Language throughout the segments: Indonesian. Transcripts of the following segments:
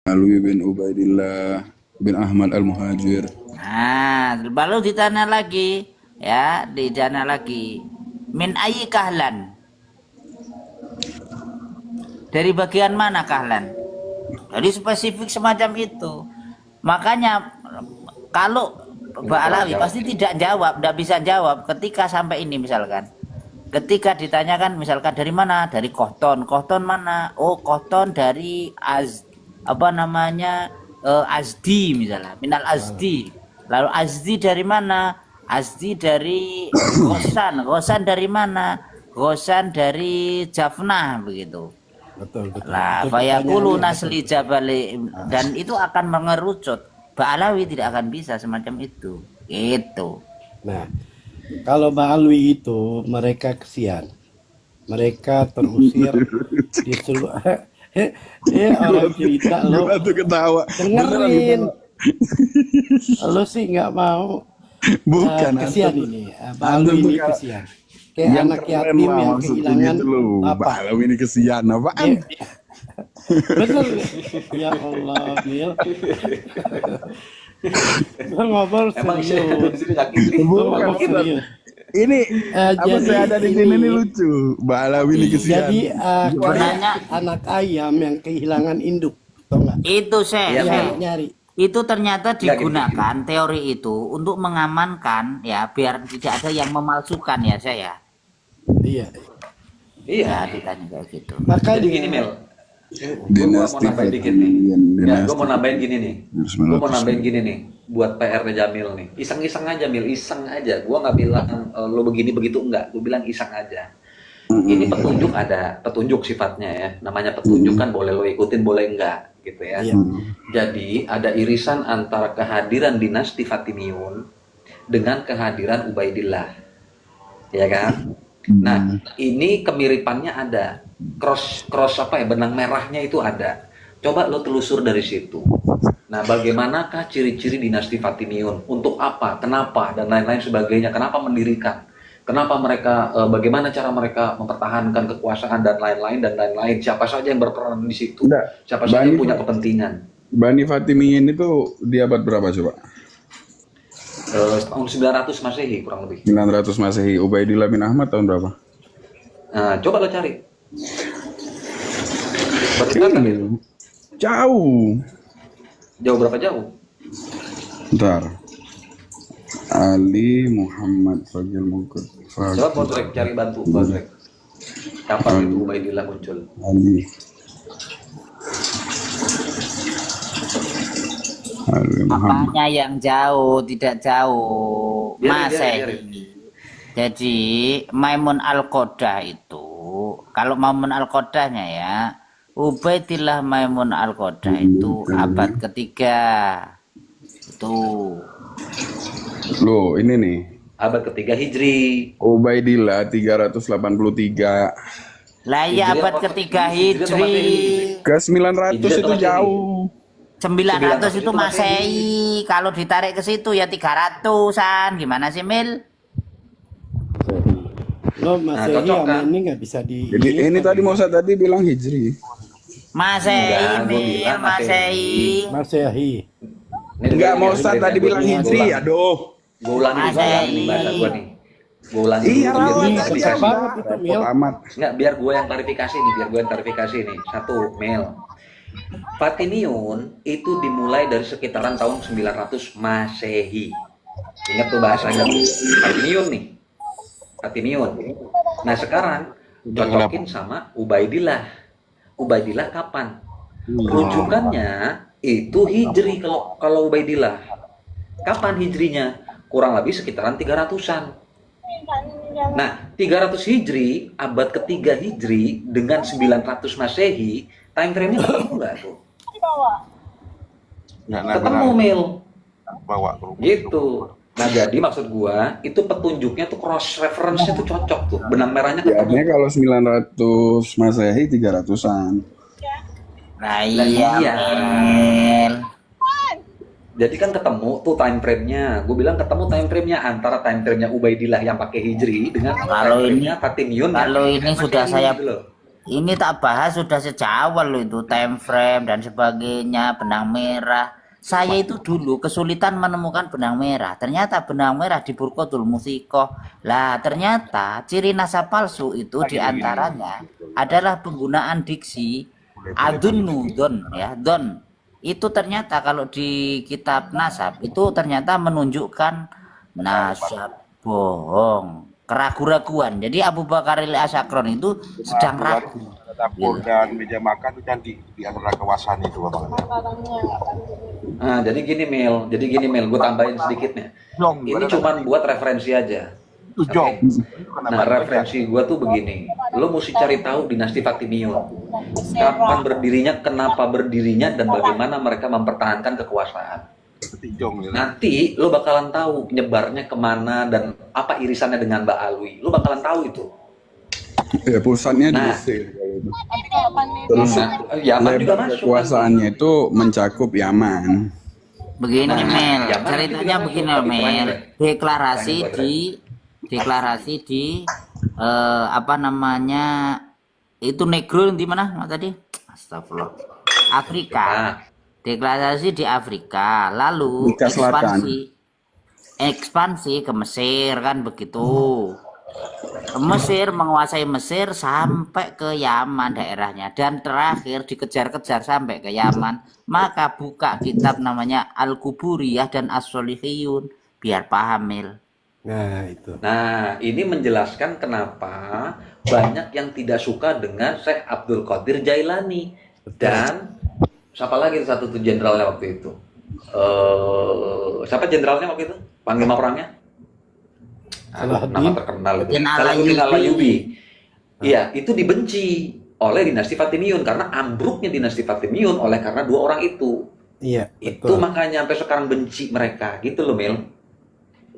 Alwi bin Ubaidillah bin Ahmad Al-Muhajir. Nah, baru ditanya lagi, ya, ditanya lagi. Min ayyi kahlan? Dari bagian mana kahlan? Jadi spesifik semacam itu. Makanya kalau Mbak Alawi pasti tidak jawab, tidak bisa jawab ketika sampai ini misalkan. Ketika ditanyakan misalkan dari mana? Dari Kohton. Kohton mana? Oh, Kohton dari Azdi misalnya. Minal Azdi. Lalu Azdi dari mana? Azdi dari Gosan. Gosan dari mana? Gosan dari Jafnah begitu. Betul. Lah, fayaqulu nasli jabali, dan itu akan mengerucut. Mbak Alawi tidak akan bisa semacam itu. Itu. Nah, kalau Mbak Alwi itu mereka kesian. Mereka terusir di seluruh orang cerita lo Gua tuh ketawa. dengerin. Lo sih nggak mau. Bukan Kesian ini. Mbak Alwi ini kesian. Kayak yang anak keren yatim lah, yang maksudnya kehilangan gitu loh. apa? Balawi ini kesian apaan? Bener. Ya Allah, Mil. Lo ngobrol Emang serius. di sini nyakitin. Lo Bukan, ngobrol bukan. serius. Ini apa Jadi saya ada di ini- sini nih lucu. Balawi ini kesian. Jadi Sebenarnya anak ayam yang kehilangan induk, tau nggak? itu saya Nyari. itu ternyata Nggak, digunakan teori itu untuk mengamankan ya biar tidak ada yang memalsukan ya saya. Iya. Ya Iya. ditanya kayak gitu. Makanya Jadi gini Mel, gue mau Dinasti nambahin dikit nih. Fatihian, Ya, gue mau nambahin gini nih. Gue mau 1900. nambahin gini nih. Buat PR-nya Jamil nih. Iseng-iseng aja Mil, iseng aja. Gue nggak bilang lo begini begitu enggak. Gue bilang iseng aja. Ini petunjuk ada, petunjuk sifatnya ya. Namanya petunjuk kan boleh lo ikutin, boleh enggak gitu ya. Iya. Jadi ada irisan antara kehadiran dinasti Fatimiyun dengan kehadiran Ubaidillah. Ya kan? Nah, ini kemiripannya ada. Cross apa ya, benang merahnya itu ada. Coba lo telusur dari situ. Nah, bagaimanakah ciri-ciri dinasti Fatimiyun? Untuk apa? Kenapa? Dan lain-lain sebagainya. Kenapa mendirikan? Kenapa mereka, bagaimana cara mereka mempertahankan kekuasaan dan lain-lain. Siapa saja yang berperan di situ? Enggak. Siapa saja yang Bani- punya kepentingan? Bani Fatimiyin itu di abad berapa coba? Tahun 900 Masehi kurang lebih. 900 Masehi. Ubaidillah bin Ahmad tahun berapa? Nah, coba lo cari. Berdekatan Ini itu. jauh. Jauh berapa jauh? Bentar. Ali Muhammad Fagil Mungkut. Coba Bodrek cari bantu Bodrek. Kapan itu Ubaidillah muncul? Ali. Ali Muhammad. Apanya yang jauh, tidak jauh. Biarin, Masehi. Jadi Maimun Al-Qodah itu, kalau Maimun Al-Qodahnya ya, Ubaidillah Maimun Al-Qodah itu abad ketiga. Itu. Loh, ini nih. Abad ketiga Hijri. Ubaidillah 383. Lah ya Hijri abad apa? ketiga Hijri atau Hijri. Ke 900 Hijri atau itu Masehi? jauh. 900 itu itu Masehi. Kalau ditarik ke situ ya 300-an. Gimana sih, Mil? lo masih cocok, sama kan? ini nggak bisa di. Jadi ini tadi mau saya tadi bilang Hijri. Masehi, Enggak, gua Mil, bilang Masehi. Masehi. Enggak mau saya tadi bilang Hijri. Aduh. Gue ulangi Masehi. nih bahasa gue nih. Gue ulangi. Iya, dulu, biar rawat bisa aja. Bisa banget itu, Mil. Repot amat. Enggak, biar gue yang klarifikasi nih. Satu, Mel. Fatimiyun itu dimulai dari sekitaran tahun 900 Masehi. Ingat tuh bahasanya. Fatimiyun nih. Fatimiyun. Nah, sekarang cocokin sama Ubaidillah. Ubaidillah kapan? Rujukannya itu Hijri kalau Ubaidillah. Kapan Hijrinya? Kurang lebih sekitaran 300-an. Nah, 300 Hijri, abad ketiga Hijri dengan 900 Masehi, time frame-nya ketemu nggak tuh? Ketemu, Mil. Bawa ke rumah. Gitu. Nah, jadi maksud gua, itu petunjuknya tuh cross reference-nya tuh cocok tuh. Benang merahnya Ya, artinya ketemu. kalau 900 Masehi 300-an. Nah, Lah, iya, iya. Mil. Jadi kan ketemu tuh time frame-nya. Gue bilang ketemu time frame-nya antara time frame-nya Ubaidillah yang pakai Hijri dengan Kalau time ini- frame-nya Fatimiyun. yang kalau pakai ini Masehi sudah saya- gitu loh. ini tak bahas sudah sejak awal loh itu time frame dan sebagainya, benang merah. Saya itu dulu kesulitan menemukan benang merah. Ternyata benang merah di Burqatul Muthikoh. Lah ternyata ciri nasab palsu itu diantaranya adalah penggunaan diksi adunnu don ya don. Itu ternyata kalau di kitab nasab itu ternyata menunjukkan nasab bohong, keraguan-raguan. Jadi Abu Bakar Al-Asyakron itu sedang ragu. Dapur dan meja makan itu kan di antara kawasan itu Bang. Nah, jadi gini Mil, gue tambahin sedikitnya. Ini cuma buat referensi aja. Itu jong. Nah, referensi gue tuh begini, lo mesti cari tahu dinasti Fatimiyun. Kapan berdirinya, kenapa berdirinya, dan bagaimana mereka mempertahankan kekuasaan. Nanti lo bakalan tahu penyebarnya kemana dan apa irisannya dengan Mbak Alwi. Lo bakalan tahu itu. Ya, pusatnya di Nah. Mesir kalau itu. Terus Yaman juga lebar masuk. kekuasaannya itu mencakup Yaman. Begini Nah, Mel, Yaman ceritanya itu juga begini masuk, Mel. Ibrahim. Deklarasi di apa namanya? Itu negro di mana tadi? Astagfirullah. Afrika. Nah. Deklarasi di Afrika, lalu Afrika Selatan. ekspansi ke Mesir kan begitu. Mesir menguasai Mesir sampai ke Yaman daerahnya dan terakhir dikejar-kejar sampai ke Yaman. Maka buka kitab namanya Al-Kuburiyah dan As-Solihiyun biar paham Mil. Nah, itu. Nah, ini menjelaskan kenapa banyak yang tidak suka dengan Syekh Abdul Qadir Jailani. Dan siapa lagi satu tuh jenderalnya waktu itu? Siapa jenderalnya waktu itu? Panglima perangnya? Nama terkenal itu. Salahuddin Al-Ayyubi. Iya, itu dibenci oleh dinasti Fatimiyun karena ambruknya dinasti Fatimiyun oleh karena dua orang itu. Iya, Itu betul. makanya sampai sekarang benci mereka, gitu loh Mil.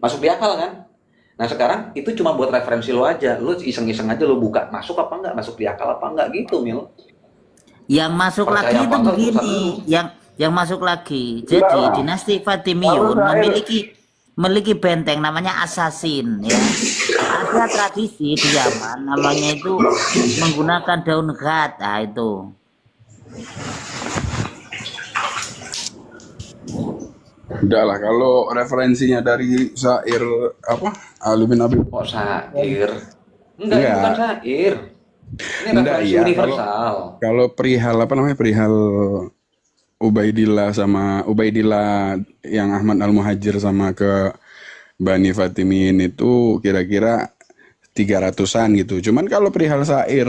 Masuk di akal kan? Nah sekarang itu cuma buat referensi lo aja, lo iseng-iseng aja lo buka, masuk apa enggak, masuk di akal apa enggak gitu Mil. Yang masuk Percaya lagi apa itu enggak, begini, urusan yang masuk lagi. Jadi dinasti Fatimiyun memiliki benteng namanya Assassin ya. Ada tradisi di Yaman namanya itu menggunakan daun ghat. Nah itu. Udah lah, kalau referensinya dari syair apa? Ali bin Abi. Kok syair? Enggak, Enggak. itu bukan syair. Ini Enggak, referensi iya, universal. Kalau perihal apa namanya? Perihal Ubaidillah yang Ahmad Al-Muhajir sama ke Bani Fatimin itu kira-kira 300-an gitu. Cuman kalau perihal syair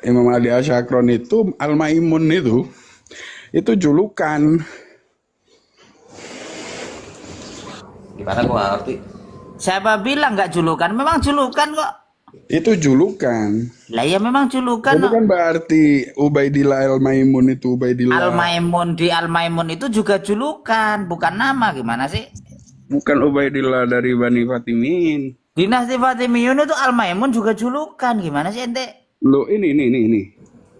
Imam Ali Asyakron itu Al-Maimun itu julukan. Gimana gua nggak ngerti? Siapa bilang nggak julukan? Memang julukan kok. Itu julukan. Lah ya memang julukan. Itu kan berarti Ubaidillah Al-Maimun itu Ubaidillah. Al-Maimun di Al-Maimun itu juga julukan, bukan nama. Gimana sih? Bukan Ubaidillah dari Bani Fatimin. Dinasti Fatimiyun itu Al-Maimun juga julukan. Gimana sih ente? Lo ini.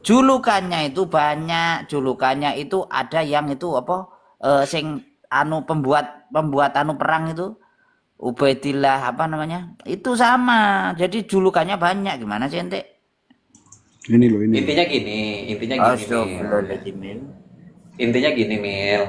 Julukannya itu banyak. Julukannya itu ada yang itu apa? Sing anu pembuat anu perang itu Ubaidillah apa namanya? Itu sama. Jadi julukannya banyak. Gimana sih ente? Ini loh ini. Intinya gini Mil. Intinya gini Mil.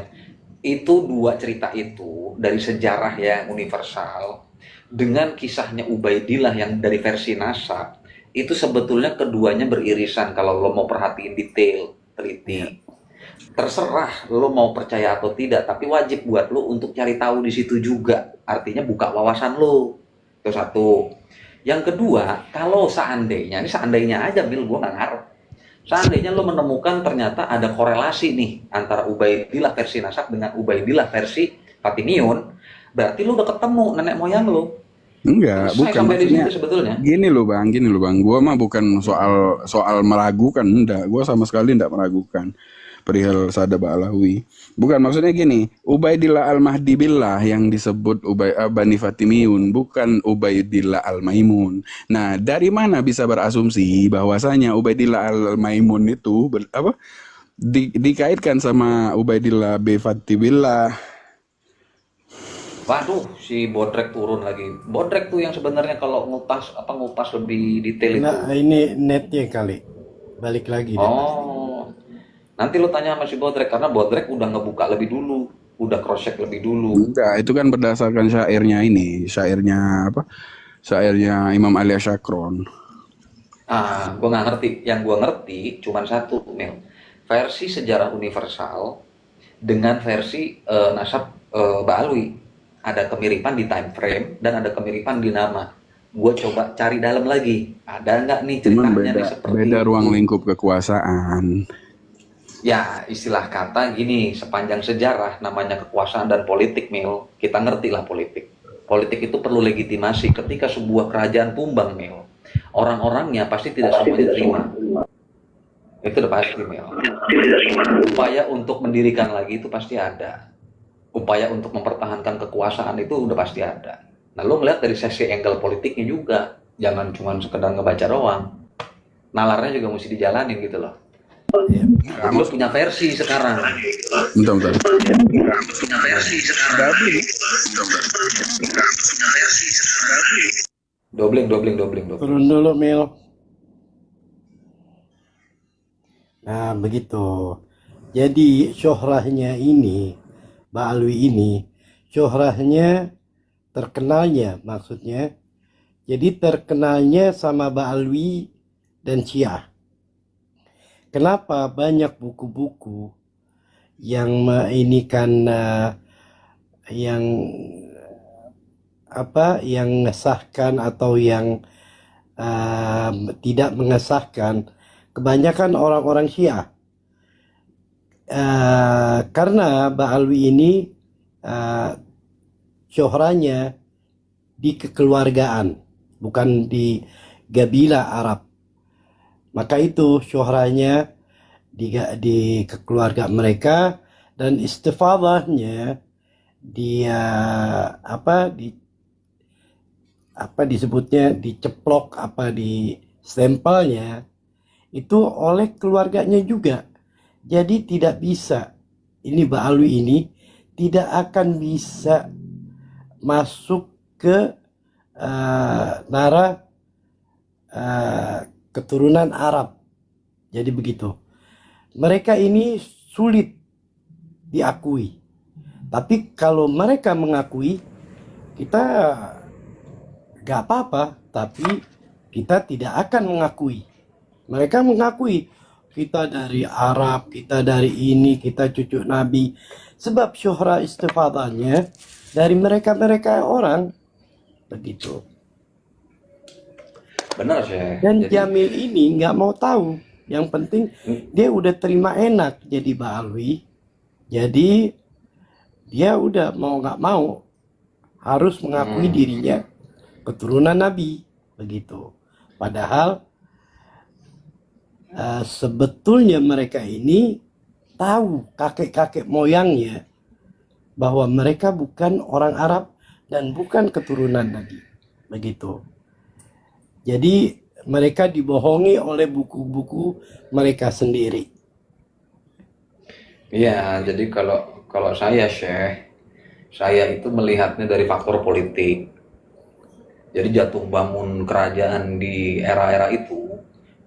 Itu dua cerita itu dari sejarah yang universal dengan kisahnya Ubaidillah yang dari versi nasab itu sebetulnya keduanya beririsan kalau lo mau perhatiin detail, teliti. Terserah lo mau percaya atau tidak, tapi wajib buat lo untuk cari tahu di situ juga. Artinya buka wawasan lo. Itu satu. Yang kedua, kalau seandainya aja Mil, gue nggak ngarep. Seandainya lo menemukan ternyata ada korelasi nih antara Ubaidillah versi nasab dengan Ubaidillah versi Fatimiyun, berarti lo udah ketemu nenek moyang lo. Enggak, bukan Sampai di maksudnya. situ sebetulnya. Gini loh bang. Gua mah bukan soal meragukan, enggak. Gua sama sekali enggak meragukan perihal Sadab Alawi. Bukan, maksudnya gini, Ubaidillah Al-Mahdi Billah yang disebut Bani Fatimiyun, bukan Ubaidillah Al-Maimun. Nah, dari mana bisa berasumsi bahwasanya Ubaidillah Al-Maimun itu dikaitkan sama Ubaidillah B. Fatibillah? Waduh, si Bodrek turun lagi. Bodrek tuh yang sebenarnya kalau ngupas lebih detail itu. Nah, ini netnya kali. balik lagi deh. Oh, nanti lo tanya sama si Bodrek karena Bodrek udah ngebuka lebih dulu, udah cross check lebih dulu. Enggak, itu kan berdasarkan syairnya apa? Syairnya Imam Ali Asyakron. Gue nggak ngerti. Yang gue ngerti cuman satu, Mel. Versi sejarah universal dengan versi nasab Ba'alwi. Ada kemiripan di time frame dan ada kemiripan di nama. Gue coba cari dalam lagi. Ada nggak nih Cuman ceritanya nih beda seperti beda itu? ruang lingkup kekuasaan. Ya, istilah kata gini, sepanjang sejarah namanya kekuasaan dan politik, Mel. Kita ngerti lah politik. Politik itu perlu legitimasi. Ketika sebuah kerajaan tumbang, Mel, orang-orangnya pasti tidak semuanya terima. Itu udah pasti, Mel. Upaya untuk mendirikan lagi itu pasti ada. Upaya untuk mempertahankan kekuasaan itu udah pasti ada. Nah, lo ngeliat dari sisi angle politiknya juga. Jangan cuma sekedar ngebaca doang. Nalarnya juga mesti dijalanin gitu loh. Ya. Jadi lo punya versi sekarang. Bentar. Dobling. Turun dulu, Mil. Nah, begitu. Jadi syuhrahnya ini, Ba'alwi ini, syuhrahnya terkenalnya maksudnya. Jadi terkenalnya sama Ba'alwi dan Syiah. Kenapa banyak buku-buku yang ini kan yang yang mengesahkan atau yang tidak mengesahkan, kebanyakan orang-orang Syiah. Karena Ba'alwi ini syuhranya di kekeluargaan, bukan di gabila Arab. Maka itu syuhranya di kekeluargaan mereka, dan istifadahnya dia disebutnya diceplok di stempelnya itu oleh keluarganya juga. Jadi tidak bisa, ini Ba'alwi ini tidak akan bisa masuk ke nara keturunan Arab. Jadi begitu. Mereka ini sulit diakui. Tapi kalau mereka mengakui, kita gak apa-apa. Tapi kita tidak akan mengakui. Mereka mengakui kita dari Arab, kita dari ini, kita cucu Nabi. Sebab syuhrah istifadahnya dari mereka-mereka orang. Begitu. Benar sih. Dan Jadi Jamil ini nggak mau tahu. Yang penting dia udah terima enak jadi Ba'alwi. Jadi dia udah mau nggak mau harus mengakui dirinya keturunan Nabi. Begitu. Padahal sebetulnya mereka ini tahu kakek-kakek moyangnya bahwa mereka bukan orang Arab dan bukan keturunan Nabi. Begitu. Jadi mereka dibohongi oleh buku-buku mereka sendiri. iya, jadi kalau saya Syekh, saya itu melihatnya dari faktor politik. Jadi jatuh bangun kerajaan di era-era itu,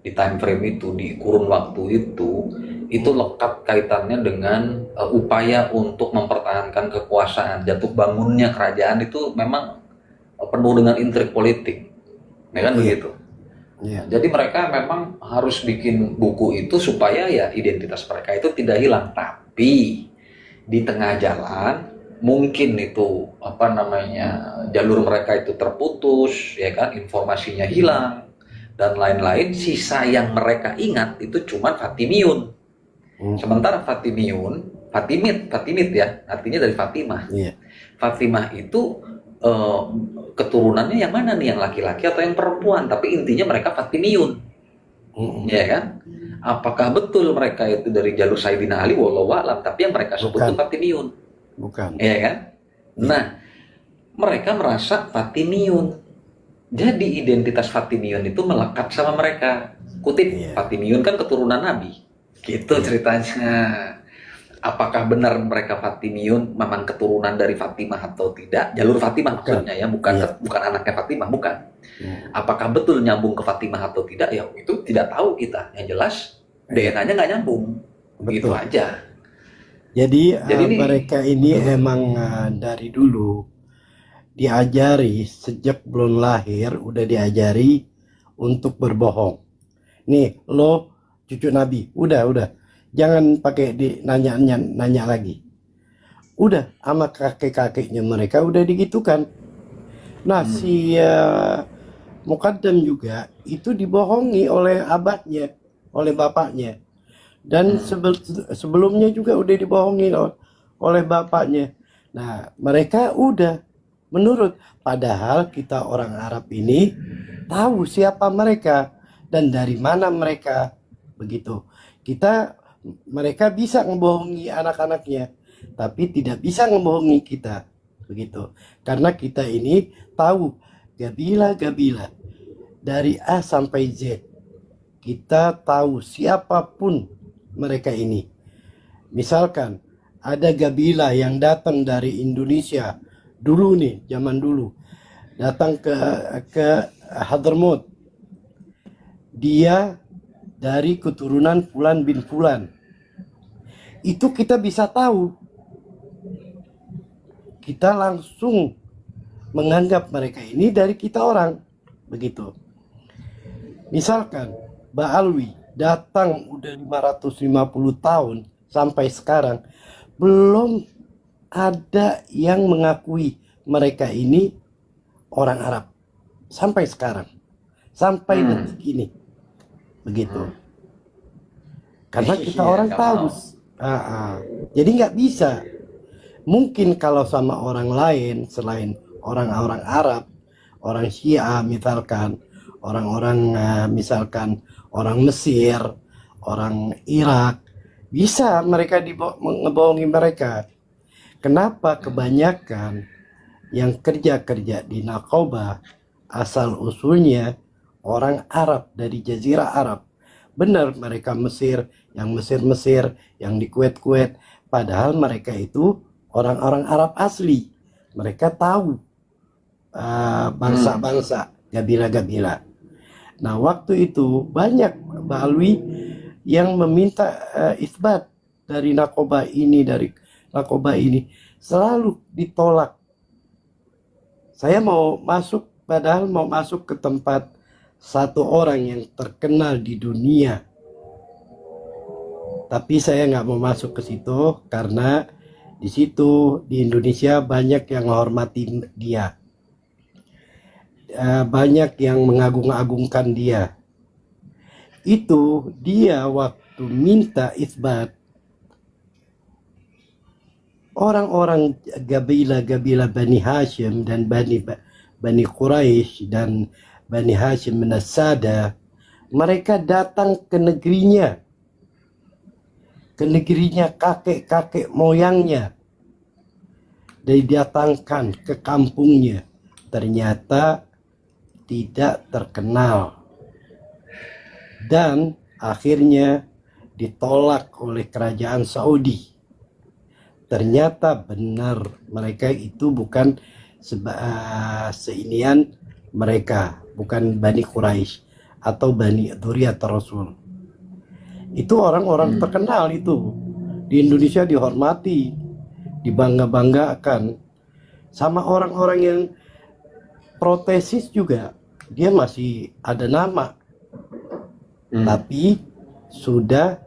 di time frame itu, di kurun waktu itu lekat kaitannya dengan upaya untuk mempertahankan kekuasaan. Jatuh bangunnya kerajaan itu memang penuh dengan intrik politik. Ya kan begitu. Ya. Jadi mereka memang harus bikin buku itu supaya ya identitas mereka itu tidak hilang. Tapi di tengah jalan mungkin itu jalur mereka itu terputus, ya kan, informasinya hilang dan lain-lain. Sisa yang mereka ingat itu cuma Fatimiyun. Sementara Fatimid ya, artinya dari Fatimah. Iya. Fatimah itu keturunannya yang mana nih, yang laki-laki atau yang perempuan? Tapi intinya mereka Fatimiyun, ya kan? Apakah betul mereka itu dari jalur Sayyidina Ali? Wallahu a'lam. Tapi yang mereka sebut itu Fatimiyun, Bukan. ya kan? Nah, mereka merasa Fatimiyun. Jadi identitas Fatimiyun itu melekat sama mereka. Kutip, Iya. Fatimiyun kan keturunan Nabi. Gitu ceritanya. apakah benar mereka Fatimiyun memang keturunan dari Fatimah atau tidak? Jalur Fatimah maksudnya ya, bukan Iya. bukan anaknya Fatimah, bukan. Hmm. Apakah betul nyambung ke Fatimah atau tidak? Ya itu tidak tahu kita. Yang jelas DNA-nya nggak nyambung. Begitu Betul. aja. Jadi Jadi ini mereka ini emang dari dulu diajari sejak belum lahir udah diajari untuk berbohong. Nih lo cucu Nabi, udah, jangan pakai nanya lagi. Udah sama kakek-kakeknya mereka udah digitukan. Nah si Muqaddam juga itu dibohongi oleh abahnya, oleh bapaknya. Dan sebelumnya juga udah dibohongin oleh bapaknya. Nah, mereka udah menurut. Padahal kita orang Arab ini tahu siapa mereka dan dari mana mereka. Begitu. Mereka bisa ngebohongi anak-anaknya, tapi tidak bisa ngebohongi kita. Begitu. Karena kita ini tahu gabilah-gabilah dari A sampai Z. Kita tahu siapapun mereka ini. Misalkan ada gabilah yang datang dari Indonesia dulu nih, zaman dulu, datang ke Hadramaut. Dia dari keturunan Fulan bin Fulan. Itu kita bisa tahu. Kita langsung menganggap mereka ini dari kita orang. Begitu. Misalkan Ba'alwi datang udah 550 tahun sampai sekarang belum ada yang mengakui mereka ini orang Arab sampai sekarang, sampai detik ini. Begitu. Karena kita orang tahu. Jadi nggak bisa. Mungkin kalau sama orang lain selain orang-orang Arab, orang Syiah misalkan, orang-orang misalkan orang Mesir, orang Irak, bisa mereka ngebohongi mereka. Kenapa kebanyakan yang kerja di narkoba asal usulnya orang Arab dari Jazirah Arab? Benar mereka Mesir, yang Mesir, yang di Kuwait, padahal mereka itu orang-orang Arab asli. Mereka tahu bangsa-bangsa, gabilah-gabilah. Nah, waktu itu banyak Ba'alwi yang meminta isbat dari narkoba ini, selalu ditolak. Saya padahal mau masuk ke tempat satu orang yang terkenal di dunia. Tapi saya nggak mau masuk ke situ karena di situ di Indonesia banyak yang menghormati dia. Banyak yang mengagung-agungkan dia. Itu dia waktu minta isbat, orang-orang gabilah Bani Hashim dan Bani Quraisy dan Bani Hashim min as-Sada, mereka datang ke negerinya kakek-kakek moyangnya, didatangkan ke kampungnya. Ternyata tidak terkenal dan akhirnya ditolak oleh kerajaan Saudi. Ternyata benar mereka itu bukan seinian mereka, bukan Bani Quraisy atau Bani Dzurriyyah Rasul. Itu orang-orang terkenal itu di Indonesia, dihormati, dibangga-banggakan. Sama orang-orang yang protesis juga, dia masih ada nama, tapi sudah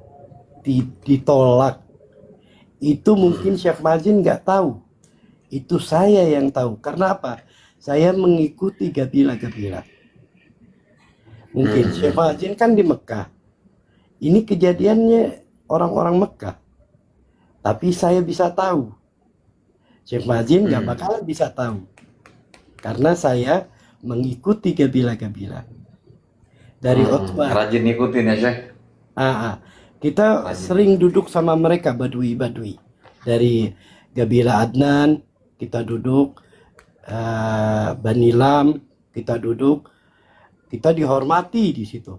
ditolak. Itu mungkin Syekh Mazin nggak tahu, itu saya yang tahu. Karena apa? Saya mengikuti gabilah-gabilah. Mungkin Syekh Mazin kan di Mekah, ini kejadiannya orang-orang Mekah, tapi saya bisa tahu. Syekh Mazin nggak bakalan bisa tahu, karena saya mengikuti gabilah-gabilah dari Utbah. Rajin ngikutin ya, Syekh. Kita sering duduk sama mereka, Badui dari gabilah Adnan, kita duduk, Bani Lam, kita duduk, kita dihormati di situ.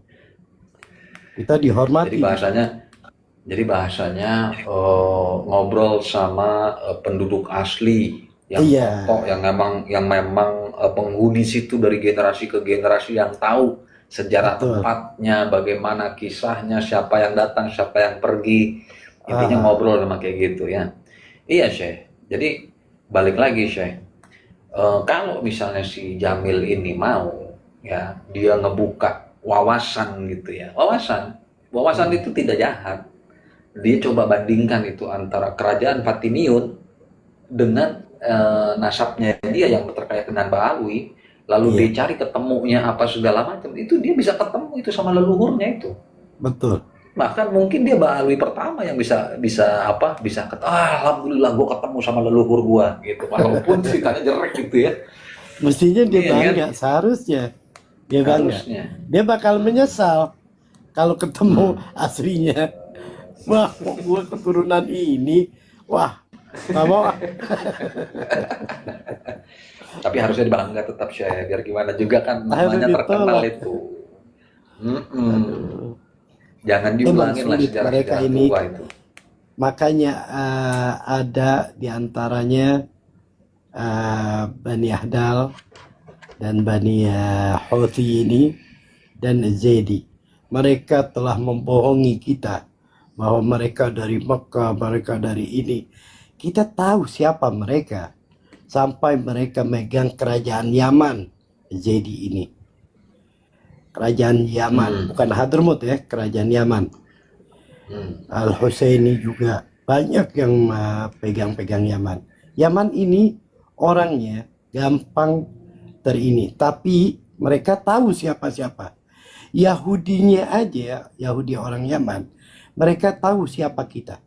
Kita dihormati. Jadi bahasanya Jadi bahasanya ngobrol sama penduduk asli yang Iya, tokoh yang memang penghuni situ dari generasi ke generasi yang tahu sejarah betul. tempatnya, bagaimana kisahnya, siapa yang datang, siapa yang pergi. Intinya Ah, ngobrol sama kayak gitu ya. Iya, Syekh. Jadi balik lagi, Syekh. Kalau misalnya si Jamil ini mau ya dia ngebuka wawasan gitu ya. Wawasan hmm, itu tidak jahat. Dia coba bandingkan itu antara kerajaan Fatimiyun dengan nasabnya dia yang terkait dengan Ba'alwi, lalu iya, dia cari ketemunya apa segala macam, itu dia bisa ketemu itu sama leluhurnya itu. betul. Bahkan mungkin dia Ba'alwi pertama yang alhamdulillah gua ketemu sama leluhur gua gitu. Walaupun ceritanya jelek gitu ya. Mestinya dia Iya kan? bangga, seharusnya dia bangga. Harusnya. Dia bakal menyesal kalau ketemu Hmm. aslinya. Wah, kok gua keturunan ini. Wah, nggak mau. Tapi harusnya bangga tetap Syekh, biar gimana juga kan Harus namanya terkenal ditolak. itu. Mm-mm. Aduh, Jangan memang diulangin lah sulit mereka sejarah-sejarah ini. tua itu. Makanya ada di antaranya Bani Ahdal dan Bani Houthi ini dan Zaidi. Mereka telah membohongi kita bahwa mereka dari Mekah, mereka dari ini. Kita tahu siapa mereka sampai mereka megang kerajaan Yaman, Zaidi ini. Kerajaan Yaman, bukan Hadramut ya, kerajaan Yaman. Hmm. Al-Husaini juga banyak yang pegang-pegang Yaman. Yaman ini orangnya gampang tapi mereka tahu siapa-siapa. Yahudinya aja, Yahudi orang Yaman, mereka tahu siapa kita.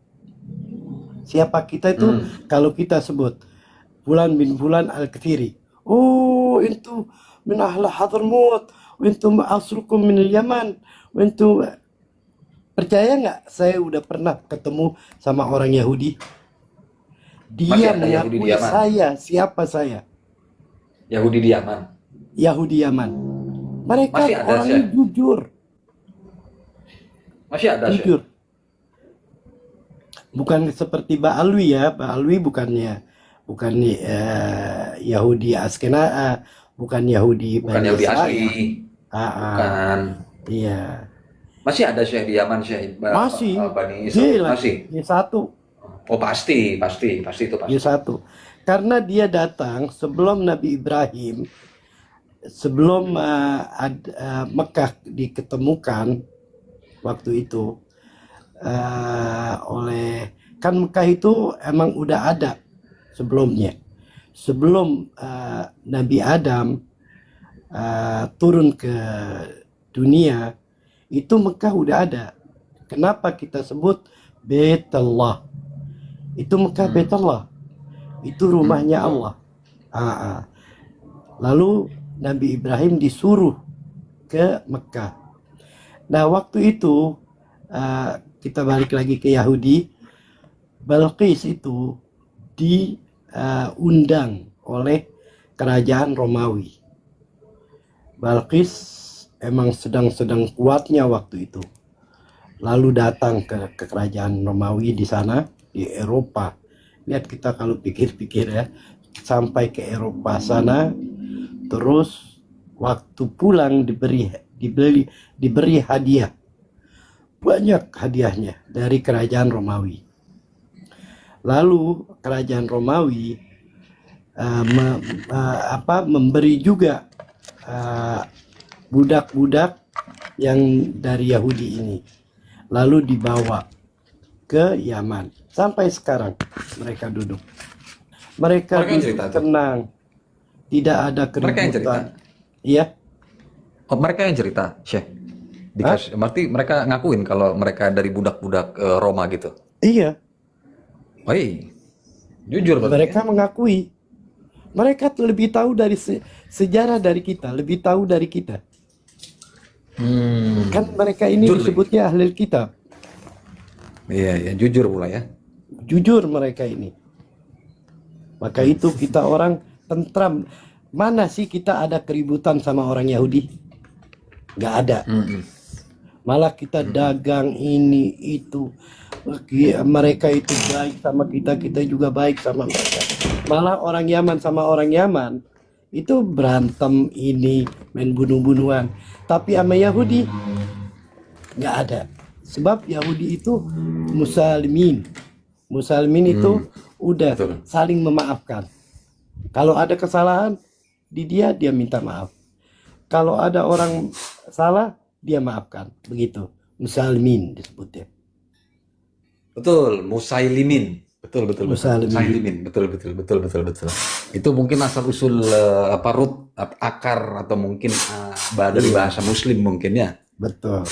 Siapa kita itu kalau kita sebut Fulan bin Fulan Al-Kathiri. Oh, itu min ahla Hadramut, itu asrukum min Yaman, itu percaya nggak? Saya udah pernah ketemu sama orang Yahudi. Masih Dia ada Yahudi di mengakui Yaman. siapa saya, Yahudi di Yaman. Yahudi Yaman. Mereka Masih ada, orangnya Syekh. jujur, Masih ada Syekh. jujur. Bukan seperti Ba'alwi ya, Ba'alwi bukan Yahudi Askenazi, bukan Yahudi Bukan Bani Yahudi Israel. asli. Bukan. Iya, Masih ada Syekh di Yaman Syekh. masih. Bani Israel. Gila, Masih. ini satu. Oh pasti itu pasti. Dia satu. Karena dia datang sebelum Nabi Ibrahim, sebelum Mekah diketemukan waktu itu oleh, kan Mekah itu emang udah ada sebelumnya. Sebelum Nabi Adam turun ke dunia, itu Mekah udah ada. Kenapa kita sebut Baitullah? Itu Mekah Baitullah. Itu rumahnya Allah. Lalu Nabi Ibrahim disuruh ke Mekah. Nah, waktu itu kita balik lagi ke Yahudi. Balqis itu diundang oleh kerajaan Romawi. Balqis emang sedang kuatnya waktu itu. Lalu datang ke kerajaan Romawi di sana, di Eropa. Lihat kita kalau pikir-pikir ya, sampai ke Eropa sana, terus waktu pulang diberi hadiah, banyak hadiahnya dari kerajaan Romawi. Lalu kerajaan Romawi memberi juga budak-budak yang dari Yahudi ini, lalu dibawa ke Yaman. Sampai sekarang mereka duduk. Mereka Mereka yang duduk cerita tuh? tenang, tidak ada Mereka yang cerita? keributan. Iya, Oh, mereka yang cerita, Syekh. Berarti mereka ngakuin kalau mereka dari budak-budak Roma gitu. iya. Woi, jujur berarti. Mereka mengakui. Mereka lebih tahu dari sejarah dari kita, lebih tahu dari kita. Kan mereka ini Jujur, disebutnya ahli kitab. Iya, jujur pula ya. Jujur mereka ini. Maka itu kita orang tentram. Mana sih kita ada keributan sama orang Yahudi? Gak ada. Malah kita dagang ini itu. mereka itu baik sama kita, kita juga baik sama mereka. Malah orang Yaman sama orang Yaman itu berantem ini, main bunuh-bunuhan. Tapi sama Yahudi nggak ada. Sebab Yahudi itu muslimin. Muslimin itu udah Betul. saling memaafkan. Kalau ada kesalahan di dia minta maaf. Kalau ada orang salah, dia maafkan. Begitu. Muslimin disebutnya. Betul, Musailimin. Betul. Musailimin. Betul. Itu mungkin asal usul root akar atau mungkin dari bahasa Muslim mungkin ya. Betul.